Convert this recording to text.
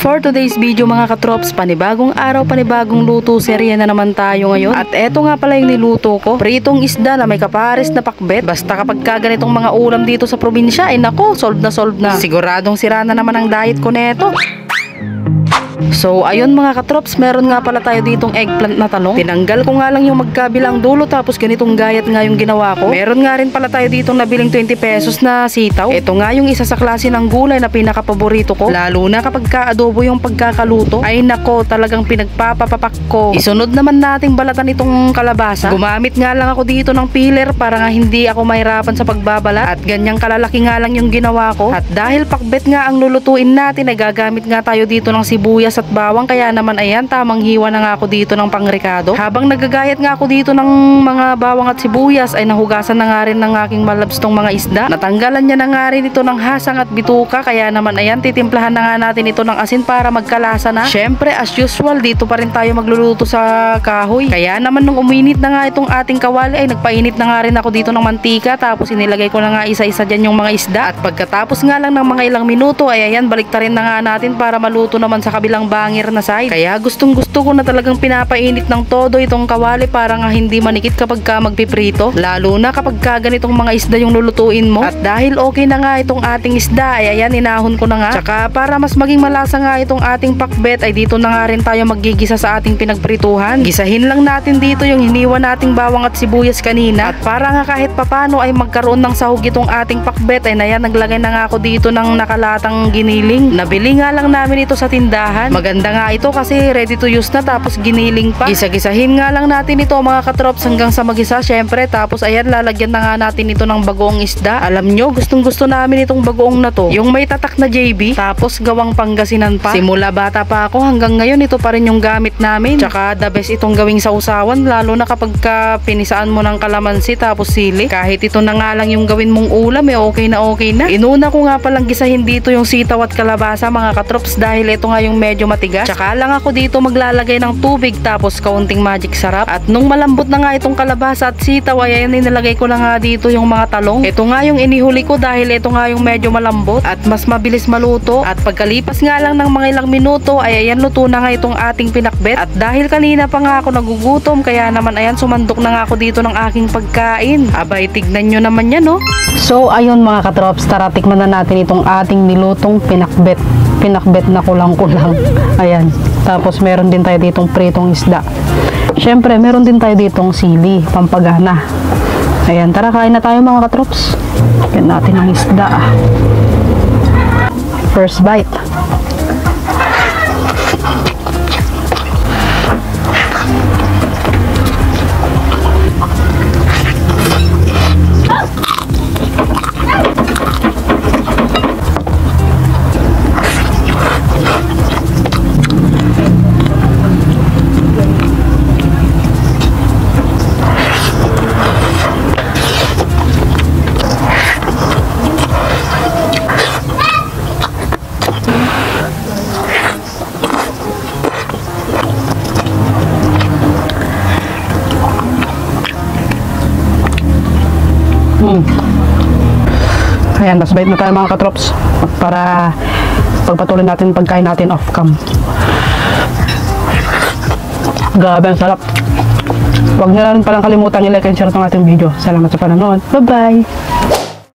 For today's video mga katrops, panibagong araw, panibagong luto, serye na naman tayo ngayon. At eto nga pala yung niluto ko, pritong isda na may kapares na pakbet. Basta kapag ganitong mga ulam dito sa probinsya, ay nako, solve na solve na. Siguradong sira na naman ang diet ko neto. So ayun mga katrops, meron nga pala tayo ditong eggplant na talong. Tinanggal ko nga lang yung magkabilang dulo, tapos ganitong gayat nga yung ginawa ko. Meron nga rin pala tayo ditong nabiling 20 pesos na sitaw. Ito nga yung isa sa klase ng gulay na pinaka-paborito ko, lalo na kapag ka-adobo yung pagkakaluto. Ay nako, talagang pinagpapapapak ko. Isunod naman nating balatan itong kalabasa. Gumamit nga lang ako dito ng peeler para nga hindi ako mahirapan sa pagbabalat. At ganyang kalalaki nga lang yung ginawa ko. At dahil pakbet nga ang lulutuin natin, nagagamit nga tayo dito ng sibuyas at bawang, kaya naman ayan, tamang hiwa na nga ako dito ng pangrekado. Habang nagagayat nga ako dito ng mga bawang at sibuyas, ay nahugasan na nga rin ng aking malabs tong mga isda. Natanggalan niya na nga rin ito ng hasang at bituka, kaya naman ayan, titimplahan na nga natin ito ng asin para magkalasa na. Syempre as usual, dito pa rin tayo magluluto sa kahoy. Kaya naman nung uminit na nga itong ating kawali, ay nagpainit na nga rin ako dito ng mantika, tapos inilagay ko na nga isa-isa dyan yung mga isda. At pagkatapos nga lang ng mga ilang minuto, ay ayan, baliktarin na nga natin para maluto naman sa kabilang bangir na side. Kaya gustong gusto ko na talagang pinapainit ng todo itong kawali para nga hindi manikit kapag ka magpiprito, lalo na kapag ka ganitong mga isda yung lulutuin mo. At dahil okay na nga itong ating isda, ay ayan, inahon ko na nga. Tsaka para mas maging malasa nga itong ating pakbet, ay dito na nga rin tayo maggigisa sa ating pinagprituhan. Gisahin lang natin dito yung hiniwa nating bawang at sibuyas kanina, at para nga kahit papano ay magkaroon ng sahog itong ating pakbet, ay ayan, naglagay na nga ako dito ng nakalatang giniling. Nabili nga lang namin ito sa tindahan. Maganda nga ito kasi ready to use na, tapos giniling pa. Gisa-gisahin nga lang natin ito mga katrops hanggang sa magisa syempre. Tapos ayan, lalagyan na nga natin ito ng bagoong isda. Alam nyo, gustong gusto namin itong bagoong na to, yung may tatak na JB, tapos gawang Pangasinan pa. Simula bata pa ako hanggang ngayon, ito pa rin yung gamit namin. Tsaka the best itong gawing sausawan, lalo na kapag ka pinisaan mo ng kalamansi tapos sili. Kahit ito na nga lang yung gawin mong ulam, okay na okay na. Inuna ko nga palang gisahin dito yung sitaw at kalabasa mga katrops, dahil ito nga yung medyo matigas. Tsaka lang ako dito maglalagay ng tubig, tapos kaunting magic sarap. At nung malambot na nga itong kalabasa at sitaw, ay ayan, nilagay ko na nga dito yung mga talong. Ito nga yung inihuli ko dahil ito nga yung medyo malambot at mas mabilis maluto. At pagkalipas nga lang ng mga ilang minuto, ay ayan, luto na nga itong ating pinakbet. At dahil kanina pa nga ako nagugutom, kaya naman ayan, sumandok na nga ako dito ng aking pagkain. Abay, tignan nyo naman yan, no? So ayun mga katrops, tara tikman na natin itong ating nilutong pinakbet. Pinakbet na kulang-kulang. Ayan. Tapos meron din tayo ditong pritong isda. Syempre, meron din tayo ditong sili, pampagana. Ayan, tara kain na tayo mga katrops. Yan natin ang isda. First bite. Ayan, tas bait na tayo mga katrops para pagpatuloy natin pagkain natin off cam. Grabe, ang sarap. Huwag nyo na rin palang kalimutan i-like and share itong ating video. Salamat sa panonood. Bye bye!